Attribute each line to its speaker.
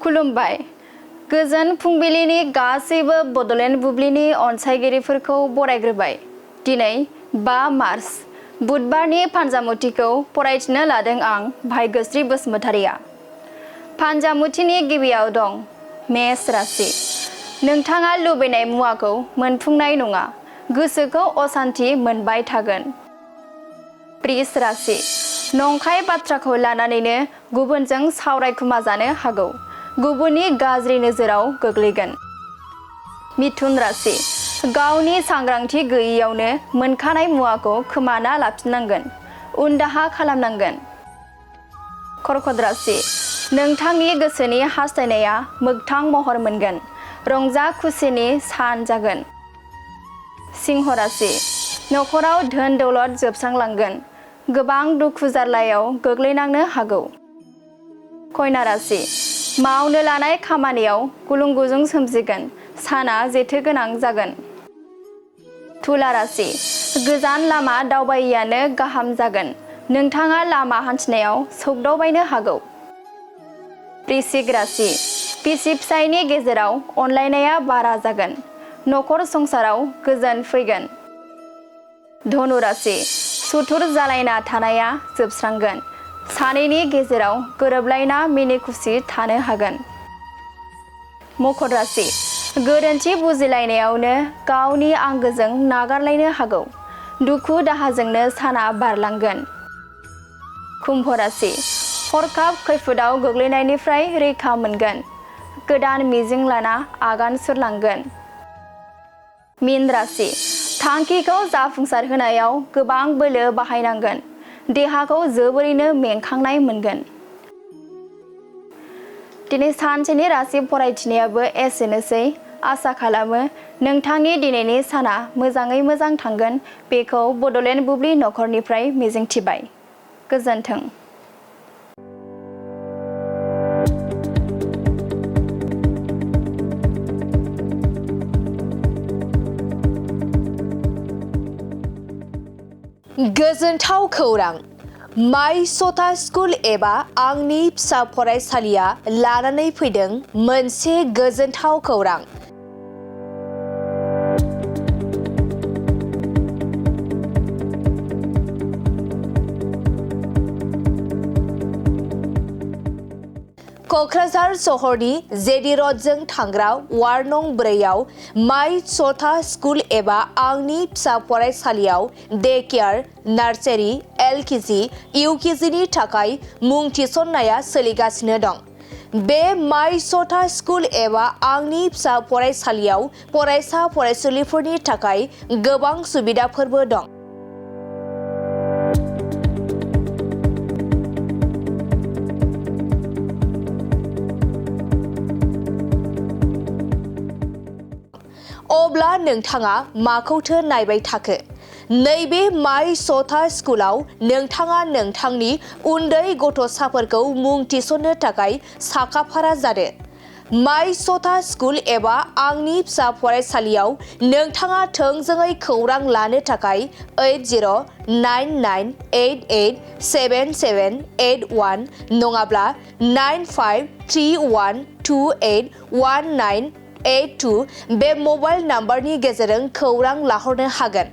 Speaker 1: खुलुमबाय गोजोन फुंबिलिनि गासैबो बड'लेण्ड बुब्लिनि अनसायगिरिफोरखौ बरायग्रोबाय। दिनै 5 मार्च बुधबारनि फानजामुथिखौ फरायथिनो लादों आं भाग्यश्री बसुमतारिया। फानजामुथिनि गिबियाव दं मेष राशि। नोंथाङा लुबैनाय मुवाखौ मोनफुंनाय नङा, गोसोखौ असान्थि मोनबाय थागोन। वृष राशि। नंखाय बाथ्राखौ लानानैनो गुबुनजों सावरायखुमा जानो हागौ, गुबुननि गाज्रि नोजोराव गोग्लैगोन। मिथुन राशि। गावनि सांग्रांथि गैयैयावनो मोनखानाय मुवाखौ खोमाना लाफिननांगोन, उनदाहा खालामनांगोन। कर्कट राशि। नोंथांनि गोसोनि हास्थायनाया मोगथां महर मोनगोन, रंजा खुसिनि सान जागोन। सिंह राशि। नखराव धोन दौलत जोबस्रांलांगोन, गोबां दुखु जारलायाव गोग्लैनांनो हागौ। कन्या राशि। मावनो लानाय खामानियाव गुलुं गुजुं सोमजिगोन, साना जेथो गोनां जागोन। तुला राशि। गोजान लामा दावबायैयानो गाहाम जागोन, नोंथाङा लामा हान्थिनायाव सौग्दावबायनो हागौ। वृश्चिक राशि। बिसि फिसायनि गेजेराव अनलायनाया बारा जागोन, नखर संसाराव गोजोन फैगोन। धनु राशि। सुथुर जालायना थानाया जोबस्रांगोन, सानैनि गेजेराव गोरोबलायना मिनि खुसि थानो हागोन। मकर राशि। गोरोन्थि बुजिलायनायावनो गावनि आंगोजों नागारलायनो हागौ, दुखु दाहाजोंनो साना बारलांगोन। कुम्भ राशि। हरखाब खैफोदाव गोग्लैनायनिफ्राय रैखा मोनगोन, गोदान मिजिं लाना आगान सुरलांगोन। मीन राशि। थांखिखौ जाफुंसार होनायाव गोबां बोलो बाहायनांगोन, देहाखौ जोबोरैनो मेंखांनाय मोनगोन। दिनै सानसेनि राशि फरायथिनायाबो एसेनोसै। आसा खालामो नोंथांनि दिनैनि साना मोजाङै मोजां थांगोन, बेखौ बड'लेण्ड बुब्लि नखरनिफ्राय मिजिंथिबाय। गोजोन्थों।
Speaker 2: गोजोनथाव खौरां! माय सथा स्कुल एबा आंनि फिसा फरायसालिया लानानै फैदों मोनसे गोजोनथाव खौरां। क'क्राझार सहरनि जेडि र'डजों थांग्रा वार्ड नं 4आव माय सथा स्कुल एबा आंनि फिसा फरायसालियाव डे केयार, नार्सारि, LKG, UKGनि थाखाय मुं थिसननाया सोलिगासिनो दं। बे माय सथा स्कुल एबा आंनि फिसा फरायसालियाव फरायसा फरायसुलिफोरनि थाखाय गोबां सुबिदाफोरबो दं। अब्ला नोंथाङा माखौथो नायबाय थाखो? नैबे माय सथा स्कुलाव नोंथाङा नोंथांनि उन्दै गथ'साफोरखौ मुं थिसननो थाखाय साखाफारा जादो। माय सथा स्कुल एबा आंनि फिसा फरायसालियाव नोंथाङा थोंजोङै खौरां लानो थाखाय 8099887781 नङाब्ला 9531281982 बे मबाइल नाम्बारनि गेजेरजों खौरां लाहरनो हागोन।